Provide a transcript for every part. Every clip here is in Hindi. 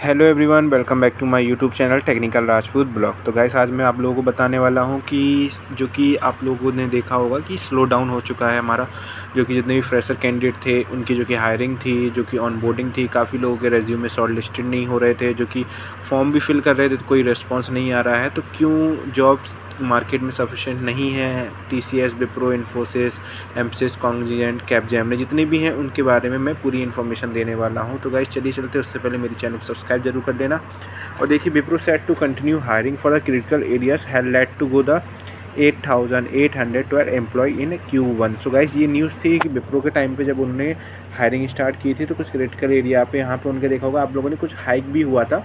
Hello everyone, welcome back to my YouTube channel technical Rajput blog. तो गाइस आज मैं आप लोगों को बताने वाला हूं कि जो कि आप लोगों ने देखा होगा कि स्लो डाउन हो चुका है हमारा, जो कि जितने भी फ्रेशर कैंडिडेट थे उनकी जो कि हायरिंग थी, जो कि ऑनबोर्डिंग थी। काफ़ी लोगों के रेज्यूमे शॉर्ट लिस्टेड नहीं हो रहे थे, जो कि फॉर्म भी फिल कर रहे थे तो कोई रिस्पॉन्स नहीं आ रहा है। तो क्यों जॉब्स मार्केट में सफिशिएंट नहीं है? TCS, Wipro, Infosys, Mphasis, Cognizant, Capgemini जितने भी हैं उनके बारे में मैं पूरी इन्फॉर्मेशन देने वाला हूं। तो गाइस चलिए चलते, उससे पहले मेरे चैनल को सब्सक्राइब जरूर कर लेना। और देखिए, Wipro set to continue hiring for the critical areas had led to go the 8,812 employ in Q1। So guys ये न्यूज़ थी कि विप्रो के टाइम पे जब उन्होंने हायरिंग स्टार्ट की थी तो कुछ क्रिटिकल एरिया पे यहाँ पे उनके देखा होगा आप लोगों ने, कुछ हाइक भी हुआ था,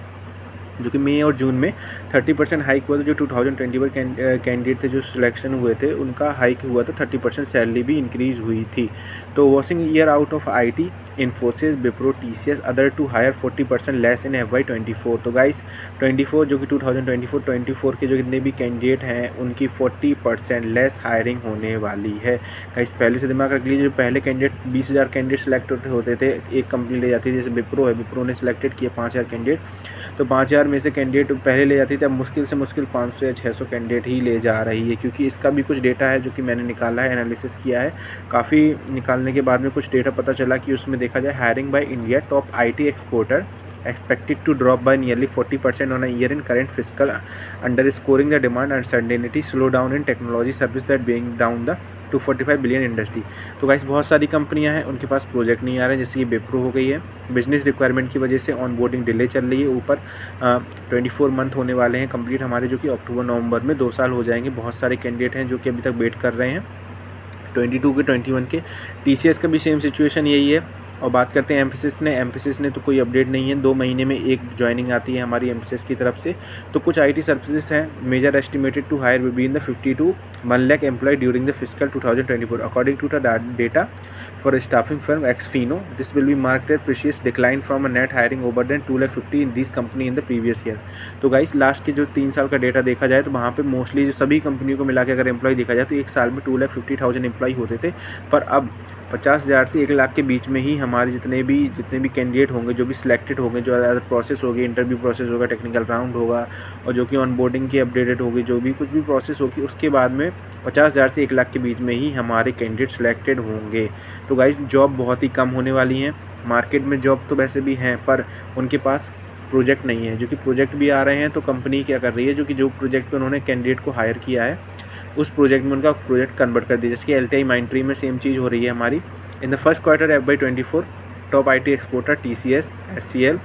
जो कि मई और जून में 30% हाइक हुआ था। जो 2021 कैंडिडेट थे जो सिलेक्शन हुए थे उनका हाइक हुआ था, 30% सैलरी भी इंक्रीज़ हुई थी। तो washing year out of IT, Infosys, Wipro, TCS other to hire 40% less in FY24। तो गाइस 24 जो कि 2024 के जो जितने भी कैंडिडेट हैं उनकी 40% लेस हायरिंग होने वाली है। गाइस पहले से दिमाग रख लीजिए, जो पहले कैंडिडेट 20,000 कैंडिडेट सेलेक्ट होते थे, एक कंपनी ले जाती थी, जैसे विप्रो है, विप्रो ने सिलेक्टेड किया 5,000 कैंडिडेट, तो 5,000 में से कैंडिडेट पहले ले जाती थी। अब मुश्किल से मुश्किल 500 या 600 कैंडिडेट ही ले जा रही है, क्योंकि इसका भी कुछ डेटा है जो कि मैंने निकाला है, एनालिसिस किया है। काफ़ी निकालने के बाद में कुछ डेटा पता चला कि उसमें देखा जाए hiring by India top IT exporter expected to drop by nearly 40% on a year in current fiscal, underscoring the demand uncertainty, slowdown in technology service that being down the 245 billion industry. तो गाइस बहुत सारी कंपनियां हैं उनके पास प्रोजेक्ट नहीं आ रहे हैं, जैसे कि विप्रो हो गई है, बिजनेस रिक्वायरमेंट की वजह से ऑनबोर्डिंग डिले चल रही है। ऊपर 24 मंथ होने वाले हैं कंप्लीट हमारे, जो कि अक्टूबर नवंबर में 2 साल हो जाएंगे। बहुत सारे कैंडिडेट हैं जो कि अभी तक वेट कर रहे हैं 22 के, 21 के। टीसीएस का भी सेम सिचुएशन यही है। और बात करते हैं एम्फेसिस ने तो कोई अपडेट नहीं है, 2 महीने में एक ज्वाइनिंग आती है हमारी एम्फेसिस की तरफ से। तो कुछ आईटी सर्विसेज हैं, major estimated to hire be in the 50 to 1 lakh employ during the fiscal 2024 according to the data for staffing firm Xpheno. This will be marked a precipitous decline from a net hiring over than 250 in this company in the previous year. तो गाइस लास्ट के जो 3 साल का डेटा देखा जाए तो वहाँ पे मोस्टली जो सभी कंपनियों को मिला के अगर एम्प्लॉय देखा जाए तो एक साल में 250,000 एम्प्लॉय होते थे, पर अब 50,000 से 1 लाख के बीच में ही हमारे जितने भी कैंडिडेट होंगे, जो भी सिलेक्टेड होंगे, जो अदर प्रोसेस होगी, इंटरव्यू प्रोसेस होगा, टेक्निकल राउंड होगा, और जो कि ऑनबोर्डिंग की अपडेटेड होगी, जो भी कुछ भी प्रोसेस होगी, उसके बाद में 50,000 से 1 लाख के बीच में ही हमारे कैंडिडेट सिलेक्टेड होंगे। तो गाइस जॉब बहुत ही कम होने वाली हैं। मार्केट में जॉब तो वैसे भी हैं, पर उनके पास प्रोजेक्ट नहीं है। जो कि प्रोजेक्ट भी आ रहे हैं तो कंपनी क्या कर रही है, जो कि जो प्रोजेक्ट पर उन्होंने कैंडिडेट को हायर किया है उस प्रोजेक्ट में उनका प्रोजेक्ट कन्वर्ट कर दिया। जैसे कि एलटीआई माइंडट्री में सेम चीज़ हो रही है हमारी। In the first quarter FY24 top IT exporter TCS, SCL,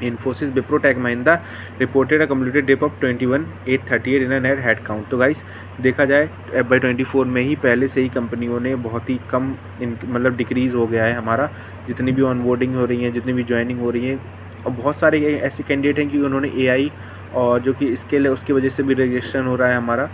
Infosys, Wipro, Tech Mahindra reported a completed dip of 21,838 in a net head count. तो गाइस देखा जाए FY24 में ही पहले से ही कंपनियों ने बहुत ही कम मतलब डिक्रीज़ हो गया है हमारा, जितनी भी ऑनबोर्डिंग हो रही है, जितनी भी ज्वाइनिंग हो रही है। और बहुत सारे ऐसे कैंडिडेट हैं कि उन्होंने AI और जो कि स्किल है उसकी वजह से भी रजिस्ट्रेशन हो रहा है हमारा।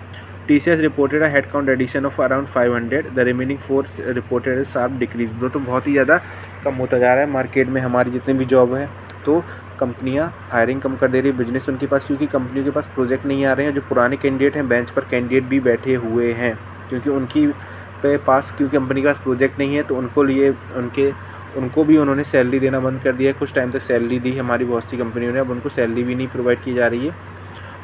TCS reported a head count addition of around 500, the remaining 4 reported sharp decrease. तो बहुत ही ज़्यादा कम होता जा रहा है मार्केट में हमारी जितने भी जॉब है। तो कंपनियां हायरिंग कम कर दे रही है, बिजनेस उनके पास, क्योंकि कंपनियों के पास प्रोजेक्ट नहीं आ रहे हैं। जो पुराने कैंडिडेट हैं बेंच पर कैंडिडेट भी बैठे हुए हैं, क्योंकि उनकी पास क्योंकि कंपनी के पास प्रोजेक्ट नहीं है, तो उनको भी उन्होंने सैलरी देना बंद कर दिया है। कुछ टाइम तक सैलरी दी हमारी बहुत सी कंपनियों ने, अब उनको सैलरी भी नहीं प्रोवाइड की जा रही है।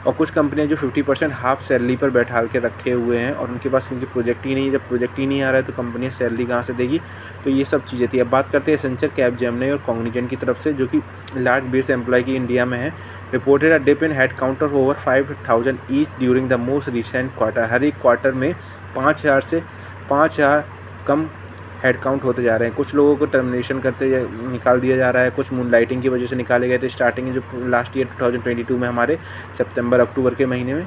और कुछ कंपनियां जो 50% हाफ सैलरी पर बैठा के रखे हुए हैं, और उनके पास क्योंकि प्रोजेक्ट ही नहीं है। जब प्रोजेक्ट ही नहीं आ रहा है तो कंपनियां सैलरी कहाँ से देगी? तो ये सब चीज़ें थी। अब बात करते हैं एसेंचर, कैपजेमिनी और कॉग्निजेंट की तरफ से, जो कि लार्ज बेस एम्प्लॉय की इंडिया में है। Reported a dip in headcount of over 5,000 each during the most recent quarter. हर एक क्वार्टर में 5,000 से 5,000 कम हेड काउंट होते जा रहे हैं। कुछ लोगों को टर्मिनेशन निकाल दिया जा रहा है, कुछ मून लाइटिंग की वजह से निकाले गए थे स्टार्टिंग जो लास्ट ईयर 2022 में हमारे सितंबर अक्टूबर के महीने में।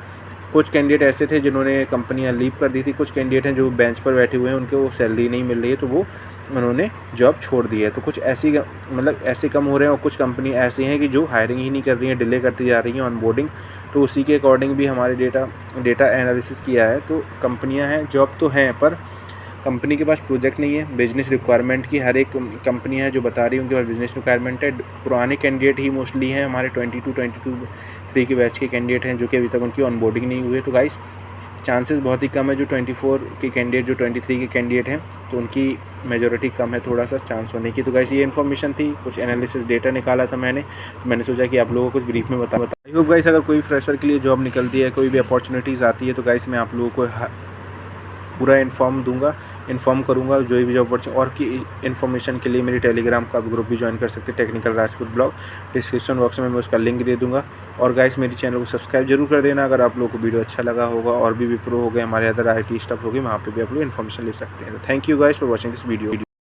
कुछ कैंडिडेट ऐसे थे जिन्होंने कंपनियां लीव कर दी थी। कुछ कैंडिडेट हैं जो बेंच पर बैठे हुए हैं, उनको वो सैलरी नहीं मिल रही है, तो वो उन्होंने जॉब छोड़ दी है। तो कुछ ऐसे कम हो रहे हैं, और कुछ कंपनी ऐसी हैं कि जो हायरिंग ही नहीं कर रही हैं, डिले करती जा रही हैं ऑनबोर्डिंग। तो उसी के अकॉर्डिंग भी हमारे डेटा एनालिसिस किया है। तो कंपनियाँ हैं, जॉब तो हैं, पर कंपनी के पास प्रोजेक्ट नहीं है। बिजनेस रिक्वायरमेंट की हर एक कंपनी है जो बता रही है उनके पास बिजनेस रिक्वायरमेंट है। पुराने कैंडिडेट ही मोस्टली हैं हमारे 22-23 के बैच के कैंडिडेट हैं, जो कि अभी तक उनकी ऑनबोर्डिंग नहीं हुई है। तो गाइस चांसेस बहुत ही कम है। जो 24 के कैंडिडेट, जो 23 के कैंडिडेट हैं, तो उनकी मेजॉरिटी कम है थोड़ा सा चांस होने की। तो गाइस ये इन्फॉर्मेशन थी, कुछ एनालिसिस डेटा निकाला था मैंने, तो मैंने सोचा कि आप लोगों को कुछ ब्रीफ में बता आई होप गाइस अगर कोई फ्रेशर के लिए जॉब निकलती है, कोई भी अपॉर्चुनिटीज़ आती है, तो गाइस मैं आप लोगों को पूरा इन्फॉर्म करूँगा जो भी जॉब अपॉर्चुनिटी। और की इन्फॉर्मेशन के लिए मेरी टेलीग्राम का ग्रुप भी ज्वाइन कर सकते हैं, technical Rajput blog. Description box में मैं उसका लिंक दे दूँगा। और गाइस मेरी चैनल को सब्सक्राइब जरूर कर देना अगर आप लोगों को वीडियो अच्छा लगा होगा। और भी प्रो हो गए, हमारे अदर IT स्टाफ हो गए, वहाँ पे भी आप लोग इन्फॉर्मेशन ले सकते हैं। तो thank you guys for watching this video.